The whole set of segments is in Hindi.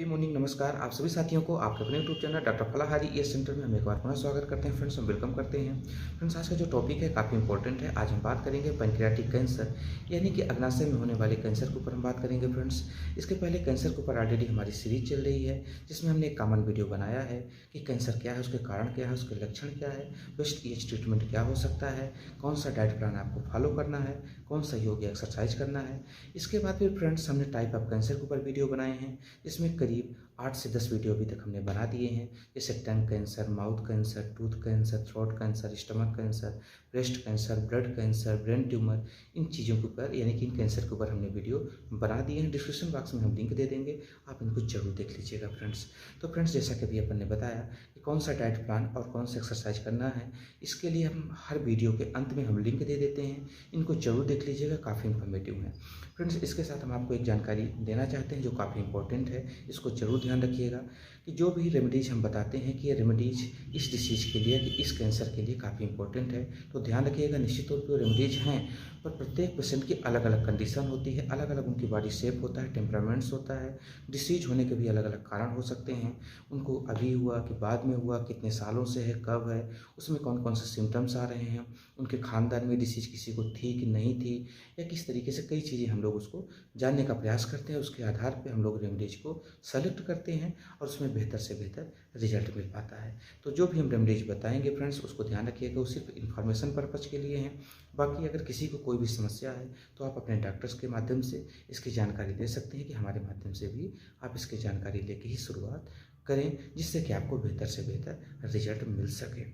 Happy morning. नमस्कार आप सभी साथियों को आपके अपने YouTube channel doctor Falahari ES center में हम एक बार पुनः स्वागत करते हैं फ्रेंड्स, हम वेलकम करते हैं। फ्रेंड्स, आज का जो टॉपिक है काफ़ी इंपॉर्टेंट है। आज हम बात करेंगे पैंक्रियाटिक कैंसर यानी कि अग्नाशय में होने वाले कैंसर के ऊपर हम बात करेंगे फ्रेंड्स। इसके पहले कैंसर के ऊपर ऑलरेडी हमारी सीरीज चल रही है जिसमें हमने एक कॉमन वीडियो बनाया है कि कैंसर क्या है, उसके कारण क्या है, उसके लक्षण क्या है, बेस्ट एज ट्रीटमेंट क्या हो सकता है, कौन सा डाइट प्लान आपको फॉलो करना है, कौन सा योग एक्सरसाइज करना है। इसके बाद फिर फ्रेंड्स हमने टाइप ऑफ कैंसर के ऊपर वीडियो बनाए हैं जिसमें करीब 8 से 10 वीडियो अभी तक हमने बना दिए हैं, जैसे tongue cancer, mouth cancer, tooth cancer, throat cancer, stomach cancer, breast cancer, blood cancer, brain tumour. इन चीज़ों के ऊपर यानी कि इन कैंसर के ऊपर हमने वीडियो बना दिए हैं। डिस्क्रिप्शन बॉक्स में हम लिंक दे देंगे, आप इनको जरूर देख लीजिएगा फ्रेंड्स। तो फ्रेंड्स, जैसा कि अभी अपन ने बताया कि कौन सा डाइट प्लान और कौन सा एक्सरसाइज करना है, इसके लिए हम हर वीडियो के अंत में हम लिंक दे देते हैं, इनको जरूर देख लीजिएगा, काफ़ी इन्फॉर्मेटिव है फ्रेंड्स। इसके साथ हम आपको एक जानकारी देना चाहते हैं जो काफ़ी इंपॉर्टेंट है, इसको जरूर ध्यान रखिएगा कि जो भी रेमेडीज हम बताते हैं कि ये रेमेडीज इस डिसीज़ के लिए, कि इस कैंसर के लिए काफ़ी इंपॉर्टेंट है, तो ध्यान रखिएगा। निश्चित तौर पर रेमेडीज हैं पर प्रत्येक पेशेंट की अलग अलग कंडीशन होती है, अलग अलग उनकी बॉडी शेप होता है, टेम्परामेंट्स होता है, डिसीज होने के भी अलग अलग कारण हो सकते हैं। उनको अभी हुआ कि बाद में हुआ, कितने सालों से है, कब है, उसमें कौन कौन से सिम्टम्स आ रहे हैं, उनके खानदान में डिसीज किसी को थी कि नहीं थी, या किस तरीके से, कई चीज़ें हम लोग उसको जानने का प्रयास करते हैं। उसके आधार पर हम लोग रेमेडीज को सेलेक्ट करते हैं और उसमें बेहतर से बेहतर रिजल्ट मिल पाता है। तो जो भी हम रेमेडीज बताएंगे फ्रेंड्स, उसको ध्यान रखिएगा, वो सिर्फ इन्फॉर्मेशन पर्पज़ के लिए हैं। बाकी अगर किसी को कोई भी समस्या है तो आप अपने डॉक्टर्स के माध्यम से इसकी जानकारी ले सकते हैं कि हमारे माध्यम से भी आप इसकी जानकारी लेके ही शुरुआत करें, जिससे कि आपको बेहतर से बेहतर रिजल्ट मिल सके।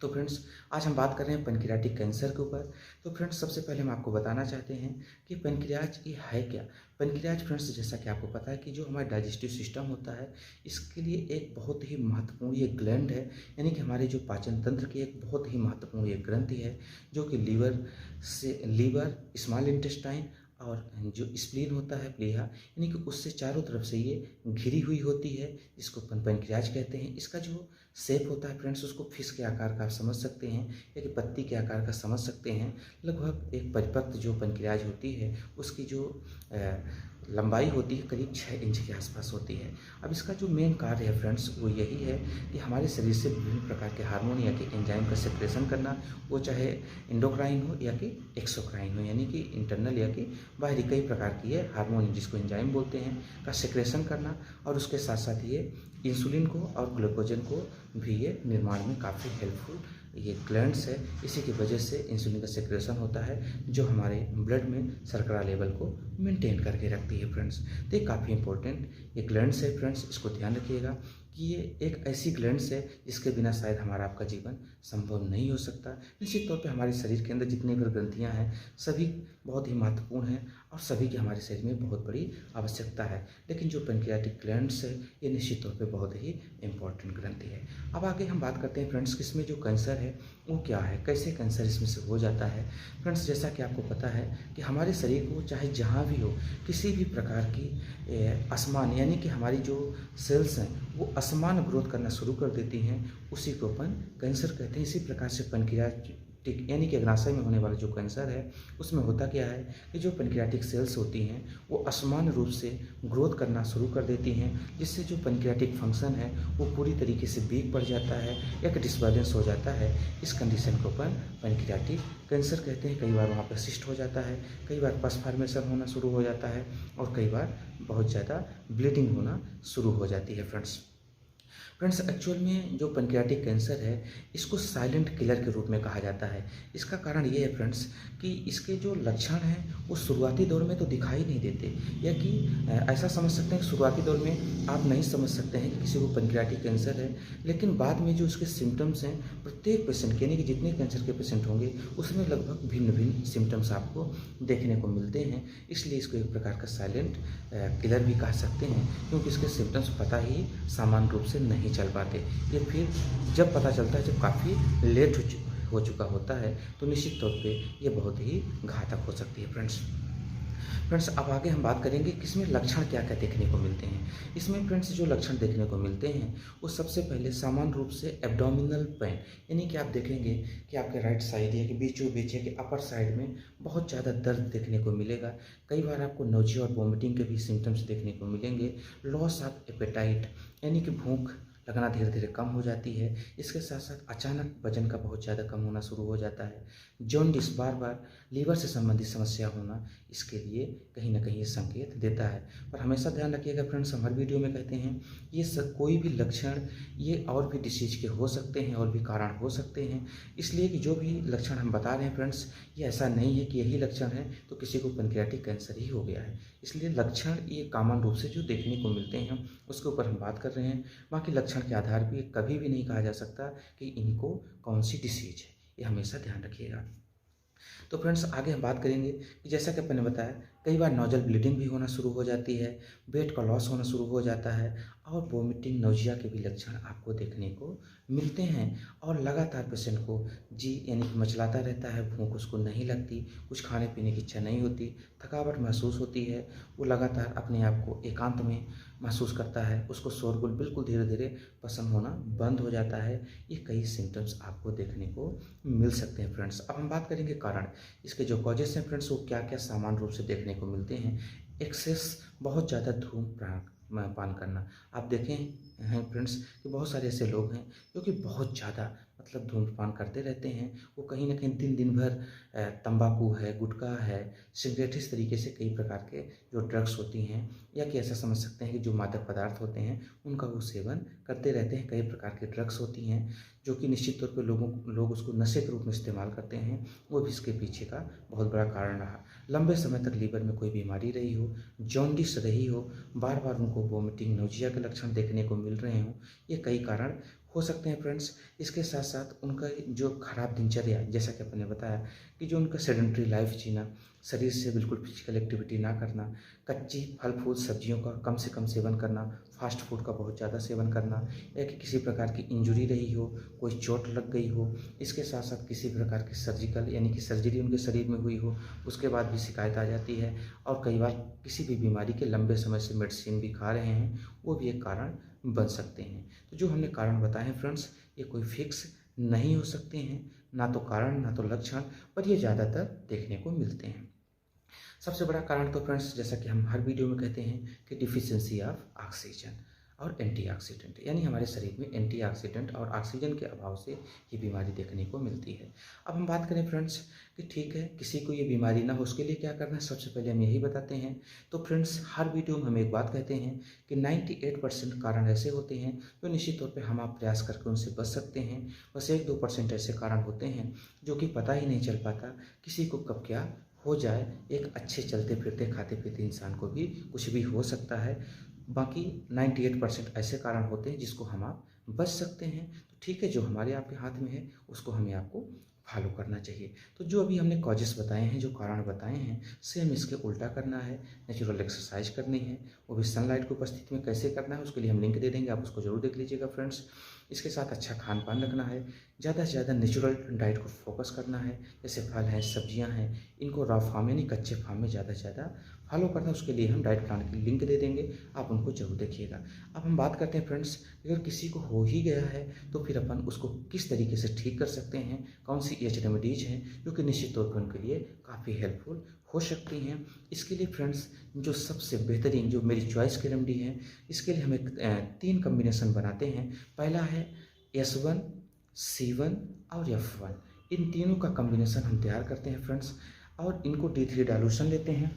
तो फ्रेंड्स, आज हम बात कर रहे हैं पैंक्रियाटिक कैंसर के ऊपर। तो फ्रेंड्स, सबसे पहले हम आपको बताना चाहते हैं कि पैंक्रियाज ये है क्या। पैंक्रियाज फ्रेंड्स, जैसा कि आपको पता है कि जो हमारा डाइजेस्टिव सिस्टम होता है, इसके लिए एक बहुत ही महत्वपूर्ण ये ग्लैंड है, यानी कि हमारे जो पाचन तंत्र की एक बहुत ही महत्वपूर्ण ये ग्रंथि है, जो कि लीवर, स्मॉल इंटेस्टाइन और जो स्प्लीन होता है, प्लीहा, यानी कि उससे चारों तरफ से ये घिरी हुई होती है, जिसको पैंक्रियाज कहते हैं। इसका जो शेप होता है फ्रेंड्स, उसको फिश के आकार का आप समझ सकते हैं या कि पत्ती के आकार का समझ सकते हैं। लगभग एक परिपक्व जो पैंक्रियाज होती है उसकी जो लंबाई होती है करीब 6 इंच के आसपास होती है। अब इसका जो मेन कार्य है फ्रेंड्स, वो यही है कि हमारे शरीर से विभिन्न प्रकार के हार्मोन या कि एंजाइम का सेक्रेशन करना, वो चाहे एंडोक्राइन हो या कि एक्सोक्राइन हो, यानी कि इंटरनल या कि बाहरी, कई प्रकार की है हार्मोन जिसको एंजाइम बोलते हैं, का सेक्रेशन करना। और उसके साथ साथ ये इंसुलिन को और ग्लूकोजन को भी ये निर्माण में काफ़ी हेल्पफुल ये ग्लैंड्स है। इसी की वजह से इंसुलिन का सेक्रेशन होता है जो हमारे ब्लड में शर्करा लेवल को मेंटेन करके रखती है फ्रेंड्स। तो ये काफ़ी इंपॉर्टेंट ये ग्लैंड्स है फ्रेंड्स, इसको ध्यान रखिएगा कि ये एक ऐसी ग्लैंड्स है जिसके बिना शायद हमारा आपका जीवन संभव नहीं हो सकता। निश्चित तौर पे हमारे शरीर के अंदर जितनी भी ग्रंथियाँ हैं सभी बहुत ही महत्वपूर्ण हैं और सभी की हमारे शरीर में बहुत बड़ी आवश्यकता है, लेकिन जो पैंक्रियाटिक ग्लैंड्स है ये निश्चित तौर पे बहुत ही इंपॉर्टेंट ग्रंथि है। अब आगे हम बात करते हैं फ्रेंड्स कि इसमें जो कैंसर है वो क्या है, कैसे कैंसर इसमें से हो जाता है। फ्रेंड्स, जैसा कि आपको पता है कि हमारे शरीर को चाहे जहाँ भी हो, किसी भी प्रकार की असमान यानी कि हमारी जो सेल्स हैं वो असमान ग्रोथ करना शुरू कर देती हैं, उसी को अपन कैंसर कहते हैं। इसी प्रकार से पैंक्रियाटिक यानी कि अग्नाशय में होने वाला जो कैंसर है उसमें होता क्या है कि जो पैंक्रियाटिक सेल्स होती हैं वो असमान रूप से ग्रोथ करना शुरू कर देती हैं, जिससे जो पैंक्रियाटिक फंक्शन है वो पूरी तरीके से वीक पड़ जाता है या कि डिसबैलेंस हो जाता है। इस कंडीशन को अपन पैंक्रियाटिक कैंसर कहते हैं। कई बार वहाँ पर सिस्ट हो जाता है, कई बार पस फॉर्मेशन होना शुरू हो जाता है और कई बार बहुत ज़्यादा ब्लीडिंग होना शुरू हो जाती है फ्रेंड्स। एक्चुअल में जो पैंक्रियाटिक कैंसर है इसको साइलेंट किलर के रूप में कहा जाता है। इसका कारण ये है फ्रेंड्स कि इसके जो लक्षण हैं वो शुरुआती दौर में तो दिखाई नहीं देते, या कि ऐसा समझ सकते हैं कि शुरुआती दौर में आप नहीं समझ सकते हैं कि किसी को पैंक्रियाटिक कैंसर है, लेकिन बाद में जो इसके सिम्टम्स हैं प्रत्येक पेशेंट के, यानी कि जितने कैंसर के पेशेंट होंगे उसमें लगभग भिन्न भिन्न सिम्टम्स आपको देखने को मिलते हैं। इसलिए इसको एक प्रकार का साइलेंट किलर भी कह सकते हैं, क्योंकि इसके सिम्टम्स पता ही सामान्य रूप से नहीं चल पाते। ये फिर जब पता चलता है जब काफ़ी लेट हो चुका होता है, तो निश्चित तौर पे ये बहुत ही घातक हो सकती है फ्रेंड्स। फ्रेंड्स अब आगे हम बात करेंगे कि इसमें लक्षण क्या क्या देखने को मिलते हैं। इसमें फ्रेंड्स जो लक्षण देखने को मिलते हैं वो सबसे पहले सामान्य रूप से एब्डोमिनल पेन, यानी कि आप देखेंगे कि आपके राइट साइड या कि बीचों बीच या कि अपर साइड में बहुत ज़्यादा दर्द देखने को मिलेगा। कई बार आपको नोजिया और वॉमिटिंग के भी सिम्टम्स देखने को मिलेंगे। लॉस ऑफ एपेटाइट, यानी कि भूख लगना धीरे धीरे कम हो जाती है। इसके साथ साथ अचानक वजन का बहुत ज़्यादा कम होना शुरू हो जाता है। जॉन्डिस, बार बार लीवर से संबंधित समस्या होना, इसके लिए कहीं ना कहीं ये संकेत देता है। पर हमेशा ध्यान रखिएगा फ्रेंड्स, हम हर वीडियो में कहते हैं ये कोई भी लक्षण ये और भी डिसीज के हो सकते हैं और भी कारण हो सकते हैं। इसलिए कि जो भी लक्षण हम बता रहे हैं फ्रेंड्स, ये ऐसा नहीं है कि यही लक्षण है तो किसी को पैंक्रियाटिक कैंसर ही हो गया है। इसलिए लक्षण ये कॉमन रूप से जो देखने को मिलते हैं उसके ऊपर हम बात कर रहे हैं। बाकी लक्षण के आधार पर कभी भी नहीं कहा जा सकता कि इनको कौन सी डिसीज है, ये हमेशा ध्यान रखिएगा। तो फ्रेंड्स आगे हम बात करेंगे कि जैसा कि मैंने बताया, कई बार नोजल ब्लीडिंग भी होना शुरू हो जाती है, वेट का लॉस होना शुरू हो जाता है और वोमिटिंग, नोजिया के भी लक्षण आपको देखने को मिलते हैं। और लगातार पेशेंट को जी यानी कि मचलाता रहता है, भूख उसको नहीं लगती, कुछ खाने पीने की इच्छा नहीं होती, थकावट महसूस होती है, वो लगातार अपने आप को एकांत में महसूस करता है, उसको शोरगुल बिल्कुल धीरे धीरे पसंद होना बंद हो जाता है। ये कई सिम्टम्स आपको देखने को मिल सकते हैं फ्रेंड्स। अब हम बात करेंगे कारण, इसके जो कॉजेस हैं फ्रेंड्स वो क्या क्या सामान्य रूप से देखने को मिलते हैं। एक्सेस, बहुत ज़्यादा धूम्रपान करना। आप देखें हैं फ्रेंड्स कि बहुत सारे ऐसे लोग हैं जो कि बहुत ज़्यादा मतलब धूम्रपान करते रहते हैं। वो कहीं ना कहीं दिन भर तंबाकू है, गुटखा है, सिगरेट, इस तरीके से कई प्रकार के जो ड्रग्स होती हैं या कि ऐसा समझ सकते हैं कि जो मादक पदार्थ होते हैं उनका वो सेवन करते रहते हैं। कई प्रकार की ड्रग्स होती हैं जो कि निश्चित तौर पे लोग उसको नशे के रूप में इस्तेमाल करते हैं, वो भी इसके पीछे का बहुत बड़ा कारण रहा। लंबे समय तक लीवर में कोई बीमारी रही हो, जॉन्डिस रही हो, बार बार उनको वोमिटिंग, नोजिया के लक्षण देखने को मिल रहे हों, ये कई कारण हो सकते हैं फ्रेंड्स। इसके साथ साथ उनका जो खराब दिनचर्या, जैसा कि आपने बताया कि जो उनका सेडेंटरी लाइफ जीना, शरीर से बिल्कुल फिजिकल एक्टिविटी ना करना, कच्ची फल फूल सब्जियों का कम से कम सेवन करना, फास्ट फूड का बहुत ज़्यादा सेवन करना, या कि किसी प्रकार की इंजरी रही हो, कोई चोट लग गई हो, इसके साथ साथ किसी प्रकार की सर्जिकल यानी कि सर्जरी उनके शरीर में हुई हो, उसके बाद भी शिकायत आ जाती है। और कई बार किसी भी बीमारी के लंबे समय से मेडिसिन भी खा रहे हैं, वो भी एक कारण बन सकते हैं। तो जो हमने कारण बताए हैं फ्रेंड्स, ये कोई फिक्स नहीं हो सकते हैं, ना तो कारण ना तो लक्षण, पर ये ज़्यादातर देखने को मिलते हैं। सबसे बड़ा कारण तो फ्रेंड्स, जैसा कि हम हर वीडियो में कहते हैं कि डिफिशियंसी ऑफ ऑक्सीजन और एंटीऑक्सीडेंट, यानी हमारे शरीर में एंटीऑक्सीडेंट और ऑक्सीजन के अभाव से ये बीमारी देखने को मिलती है। अब हम बात करें फ्रेंड्स कि ठीक है किसी को ये बीमारी ना हो उसके लिए क्या करना है, सबसे पहले हम यही बताते हैं। तो फ्रेंड्स हर वीडियो में हम एक बात कहते हैं कि 98% कारण ऐसे होते हैं जो निश्चित तौर पर हम आप प्रयास करके उनसे बच सकते हैं। बस 1-2% ऐसे कारण होते हैं जो कि पता ही नहीं चल पाता किसी को कब क्या हो जाए। एक अच्छे चलते फिरते खाते पीते इंसान को भी कुछ भी हो सकता है। बाकी 98% ऐसे कारण होते हैं जिसको हम आप बच सकते हैं। तो ठीक है, जो हमारे आपके हाथ में है उसको हमें आपको फॉलो करना चाहिए। तो जो अभी हमने कॉजेस बताए हैं, जो कारण बताए हैं, सेम इसके उल्टा करना है। नेचुरल एक्सरसाइज करनी है, वो भी सनलाइट की उपस्थिति में कैसे करना है उसके लिए हम लिंक दे देंगे, आप उसको जरूर देख लीजिएगा फ्रेंड्स। इसके साथ अच्छा खान पान रखना है, ज़्यादा से ज़्यादा नेचुरल डाइट को फोकस करना है, जैसे फल हैं, सब्जियां हैं, इनको रॉ फार्म यानी कच्चे फार्म में ज़्यादा से ज़्यादा फॉलो करना है। उसके लिए हम डाइट प्लान की लिंक दे देंगे, आप उनको जरूर देखिएगा। अब हम बात करते हैं फ्रेंड्स, अगर किसी को हो ही गया है तो फिर अपन उसको किस तरीके से ठीक कर सकते हैं, कौन सी एच रेमेडीज हैं जो कि निश्चित तौर पर उनके लिए काफ़ी हेल्पफुल हो सकती हैं। इसके लिए फ्रेंड्स जो सबसे बेहतरीन जो मेरी चॉइस की रेमेडी है, इसके लिए हम एक 3 कम्बिनेशन बनाते हैं। पहला है S1, C1 और F1। इन तीनों का कम्बिनेशन हम तैयार करते हैं फ्रेंड्स, और इनको D3 डाइल्यूशन लेते हैं।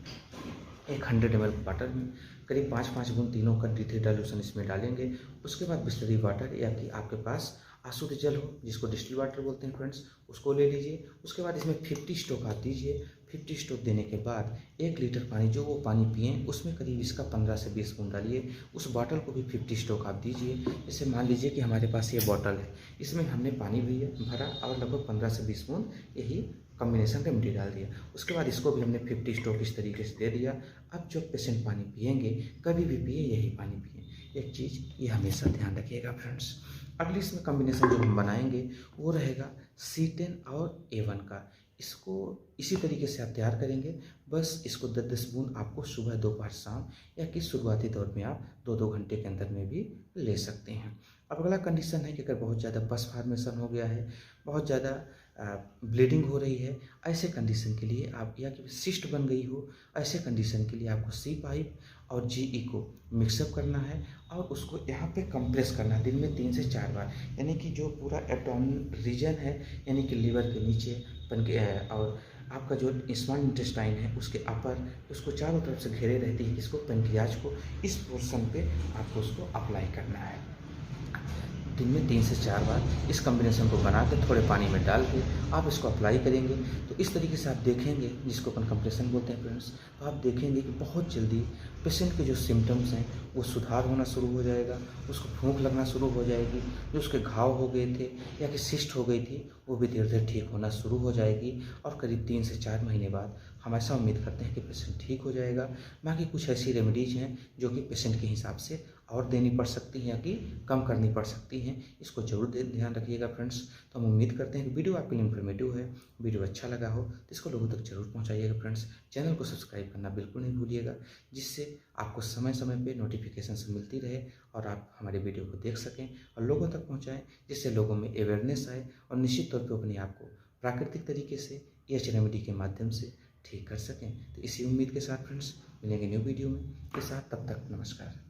एक 100 ml वाटर में करीब 5-5 बूंद तीनों का D3 डाइल्यूशन इसमें डालेंगे। उसके बाद बिस्लरी वाटर या कि आपके पास अशुद्ध जल हो, जिसको डिस्टिल वाटर बोलते हैं फ्रेंड्स, उसको ले लीजिए। उसके बाद इसमें 50 स्ट्रोक आप दीजिए। 50 स्ट्रोक देने के बाद 1 लीटर पानी जो वो पानी पिएँ उसमें करीब इसका 15 से 20 बूंद डालिए। उस बॉटल को भी 50 स्ट्रोक आप दीजिए। जैसे मान लीजिए कि हमारे पास ये बॉटल है, इसमें हमने पानी भी भरा और लगभग 15 से 20 बूंद यही कॉम्बिनेशन रेमेडी डाल दिया। उसके बाद इसको भी हमने 50 स्ट्रोक इस तरीके से दे दिया। अब जब पेशेंट पानी पिएंगे, कभी भी पिए यही पानी पिए। एक चीज़ ये हमेशा ध्यान रखिएगा फ्रेंड्स। अगली इसमें कॉम्बिनेशन जो हम बनाएंगे वो रहेगा C10 और A1 का। इसको इसी तरीके से आप तैयार करेंगे। बस इसको 10-10 बूंद आपको सुबह, दोपहर, शाम या कि शुरुआती दौर में आप 2-2 घंटे के अंदर में भी ले सकते हैं। अब अगला कंडीशन है कि अगर बहुत ज़्यादा पस फॉर्मेशन हो गया है, बहुत ज़्यादा ब्लीडिंग हो रही है, ऐसे कंडीशन के लिए आप, या कि सिस्ट बन गई हो, ऐसे कंडीशन के लिए आपको सी पाइप और जीई को मिक्सअप करना है और उसको यहाँ पे कंप्रेस करना है दिन में 3 से 4 बार। यानी कि जो पूरा एब्डोमेन रीजन है, यानी कि लीवर के नीचे और आपका जो स्मॉल इंटेस्टाइन है उसके अपर, उसको चारों तरफ से घेरे रहती है, इसको पेनक्रियाज को, इस पोर्शन पे आपको उसको अप्लाई करना है दिन में 3 से 4 बार। इस कॉम्बिनेशन को बना के थोड़े पानी में डाल के आप इसको अप्लाई करेंगे तो इस तरीके से आप देखेंगे, जिसको अपन कंप्रेशन बोलते हैं फ्रेंड्स, तो आप देखेंगे कि बहुत जल्दी पेशेंट के जो सिम्टम्स हैं वो सुधार होना शुरू हो जाएगा, उसको भूख लगना शुरू हो जाएगी, जो उसके घाव हो गए थे या कि सिस्ट हो गई थी वो भी धीरे धीरे ठीक होना शुरू हो जाएगी। और करीब 3 से 4 महीने बाद हम ऐसा उम्मीद करते हैं कि पेशेंट ठीक हो जाएगा। बाकी कुछ ऐसी रेमेडीज़ हैं जो कि पेशेंट के हिसाब से और देनी पड़ सकती हैं या कि कम करनी पड़ सकती हैं, इसको जरूर ध्यान रखिएगा फ्रेंड्स। तो हम उम्मीद करते हैं कि वीडियो आपके लिए इन्फॉर्मेटिव है, वीडियो अच्छा लगा हो तो इसको लोगों तक जरूर पहुंचाइएगा फ्रेंड्स। चैनल को सब्सक्राइब करना बिल्कुल नहीं भूलिएगा, जिससे आपको समय समय पे नोटिफिकेशन मिलती रहे और आप हमारे वीडियो को देख सकें और लोगों तक पहुँचाएँ, जिससे लोगों में अवेयरनेस आए और निश्चित तौर पर अपने आप को प्राकृतिक तरीके से एच रेमेडी के माध्यम से ठीक कर सकें। तो इसी उम्मीद के साथ फ्रेंड्स मिलेंगे न्यू वीडियो में के साथ, तब तक नमस्कार।